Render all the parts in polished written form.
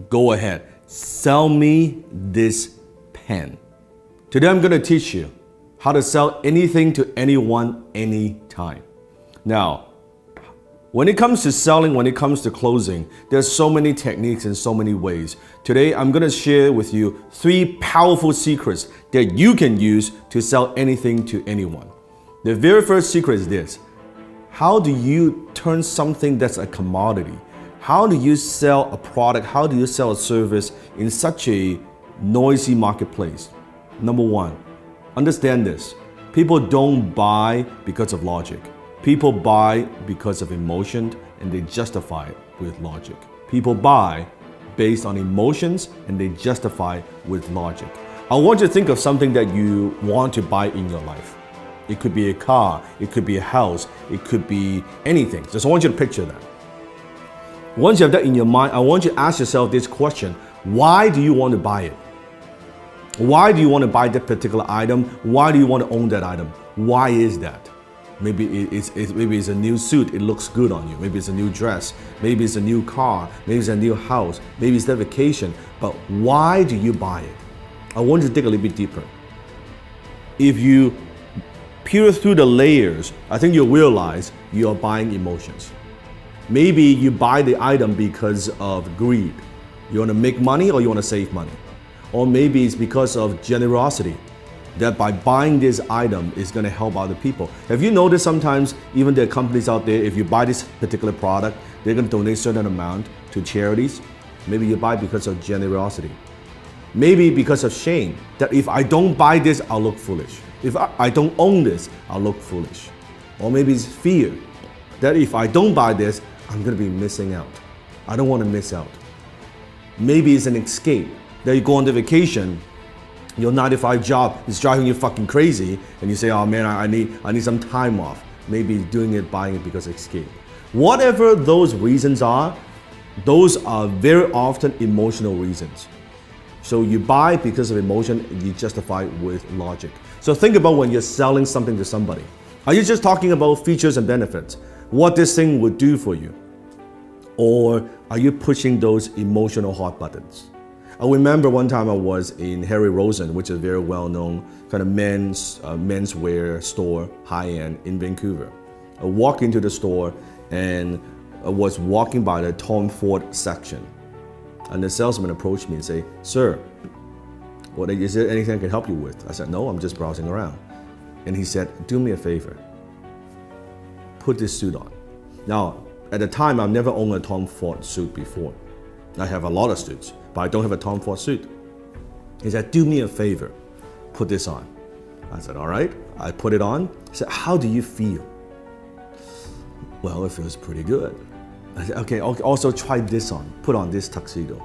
go ahead, sell me this pen. Today I'm going to teach you how to sell anything to anyone, anytime. Now, when it comes to selling, when it comes to closing, there's so many techniques and so many ways. Today, I'm going to share with you 3 powerful secrets that you can use to sell anything to anyone. The very first secret is this. How do you turn something that's a commodity? How do you sell a product? How do you sell a service in such a noisy marketplace? Number 1, understand this. People don't buy because of logic. People buy because of emotion and they justify it with logic. People buy based on emotions and they justify with logic. I want you to think of something that you want to buy in your life. It could be a car, it could be a house, it could be anything. Just I want you to picture that. Once you have that in your mind, I want you to ask yourself this question. Why do you want to buy it? Why do you want to buy that particular item? Why do you want to own that item? Why is that? Maybe it's a new suit, it looks good on you. Maybe it's a new dress. Maybe it's a new car. Maybe it's a new house. Maybe it's that vacation. But why do you buy it? I want you to dig a little bit deeper. If you peel through the layers, I think you'll realize you are buying emotions. Maybe you buy the item because of greed. You want to make money or you want to save money. Or maybe it's because of generosity, that by buying this item is going to help other people. Have you noticed sometimes even there are companies out there, if you buy this particular product, they're going to donate a certain amount to charities? Maybe you buy because of generosity. Maybe because of shame, that if I don't buy this, I'll look foolish. If I don't own this, I'll look foolish. Or maybe it's fear, that if I don't buy this, I'm going to be missing out. I don't want to miss out. Maybe it's an escape, that you go on the vacation, your 9-to-5 job is driving you fucking crazy, and you say, oh man, I need some time off. Maybe doing it, buying it because of escape. Whatever those reasons are, those are very often emotional reasons. So you buy because of emotion, and you justify with logic. So think about when you're selling something to somebody. Are you just talking about features and benefits? What this thing would do for you? Or are you pushing those emotional hot buttons? I remember one time I was in Harry Rosen, which is a very well-known kind of menswear store, high-end in Vancouver. I walked into the store and I was walking by the Tom Ford section. And the salesman approached me and said, sir, is there anything I can help you with? I said, no, I'm just browsing around. And he said, do me a favor. Put this suit on. Now, at the time, I've never owned a Tom Ford suit before. I have a lot of suits, but I don't have a Tom Ford suit. He said, do me a favor, put this on. I said, all right. I put it on. He said, how do you feel? Well, it feels pretty good. I said, okay, also try this on. Put on this tuxedo.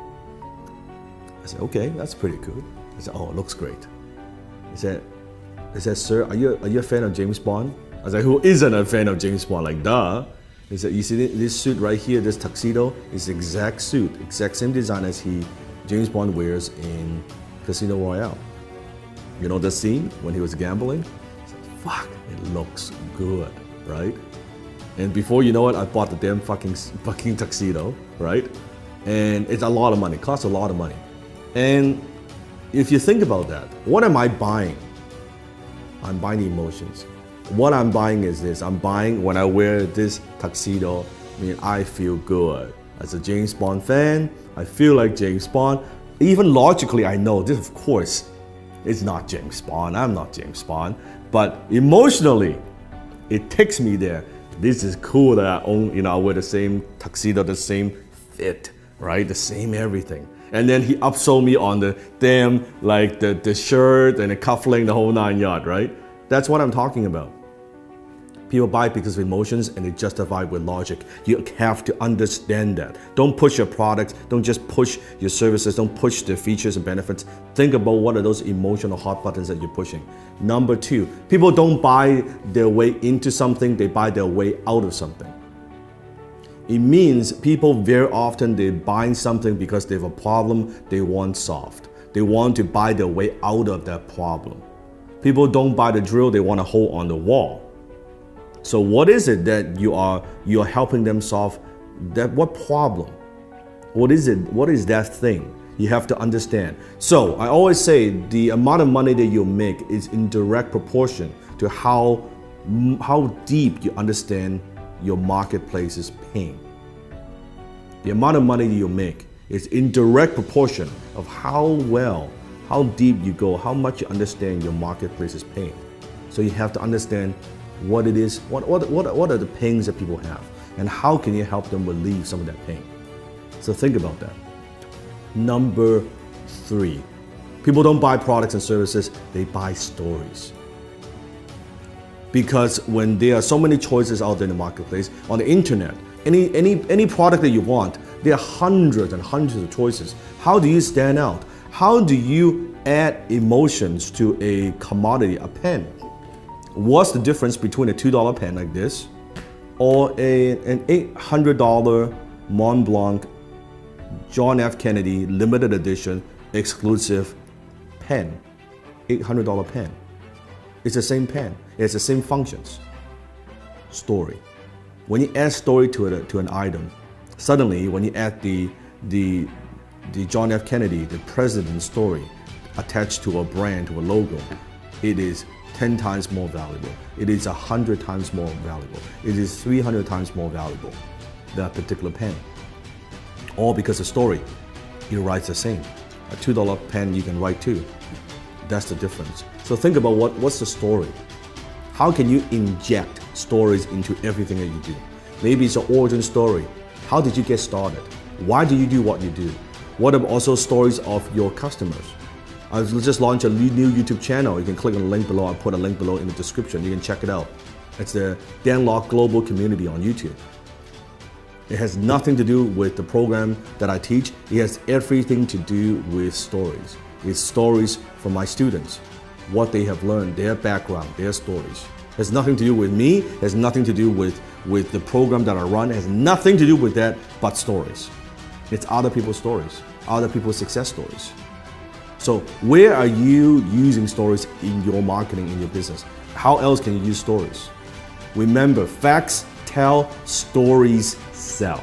I said, okay, that's pretty good. He said, oh, it looks great. He said, sir, are you a fan of James Bond? I was like, who isn't a fan of James Bond? Like, duh. He said, you see this suit right here, this tuxedo, is the exact suit, exact same design as James Bond wears in Casino Royale. You know the scene when he was gambling? I said, fuck, it looks good, right? And before you know it, I bought the damn fucking tuxedo, right? And it's a lot of money, costs a lot of money. And if you think about that, what am I buying? I'm buying emotions. What I'm buying is this. I'm buying when I wear this tuxedo, I feel good. As a James Bond fan, I feel like James Bond. Even logically, I know this, of course, it's not James Bond. I'm not James Bond. But emotionally, it takes me there. This is cool that I own, I wear the same tuxedo, the same fit, right? The same everything. And then he upsold me on the damn, the shirt and the cufflink, the whole 9 yards, right? That's what I'm talking about. People buy because of emotions and they justify with logic. You have to understand that. Don't push your products, don't just push your services, don't push the features and benefits. Think about what are those emotional hot buttons that you're pushing. Number 2, people don't buy their way into something, they buy their way out of something. It means people very often, they're buying something because they have a problem they want solved. They want to buy their way out of that problem. People don't buy the drill, they want to hold on the wall. So what is it that you're helping them solve? What problem? What is it? What is that thing? You have to understand. So I always say the amount of money that you make is in direct proportion to how deep you understand your marketplace's pain. The amount of money that you make is in direct proportion of how deep you go, how much you understand your marketplace's pain. So you have to understand what it is, what are the pains that people have, and how can you help them relieve some of that pain. So think about that. Number 3, people don't buy products and services, they buy stories. Because when there are so many choices out there in the marketplace, on the internet, any product that you want, there are hundreds and hundreds of choices. How do you stand out? How do you add emotions to a commodity, a pen? What's the difference between a $2 pen like this or an $800 Mont Blanc John F. Kennedy limited edition exclusive pen? $800 pen. It's the same pen. It's the same functions. Story. When you add story to an item, suddenly when you add the John F. Kennedy, the president's story attached to a brand, to a logo, it is 10 times more valuable. It is 100 times more valuable. It is 300 times more valuable, that particular pen. All because the story, it writes the same. A $2 pen you can write too. That's the difference. So think about what's the story? How can you inject stories into everything that you do? Maybe it's an origin story. How did you get started? Why do you do what you do? What are also stories of your customers? I just launched a new YouTube channel. You can click on the link below. I'll put a link below in the description. You can check it out. It's the Dan Lok Global Community on YouTube. It has nothing to do with the program that I teach. It has everything to do with stories. It's stories from my students, what they have learned, their background, their stories. It has nothing to do with me. It has nothing to do with the program that I run. It has nothing to do with that but stories. It's other people's stories, other people's success stories. So where are you using stories in your marketing, in your business? How else can you use stories? Remember, facts tell, stories sell.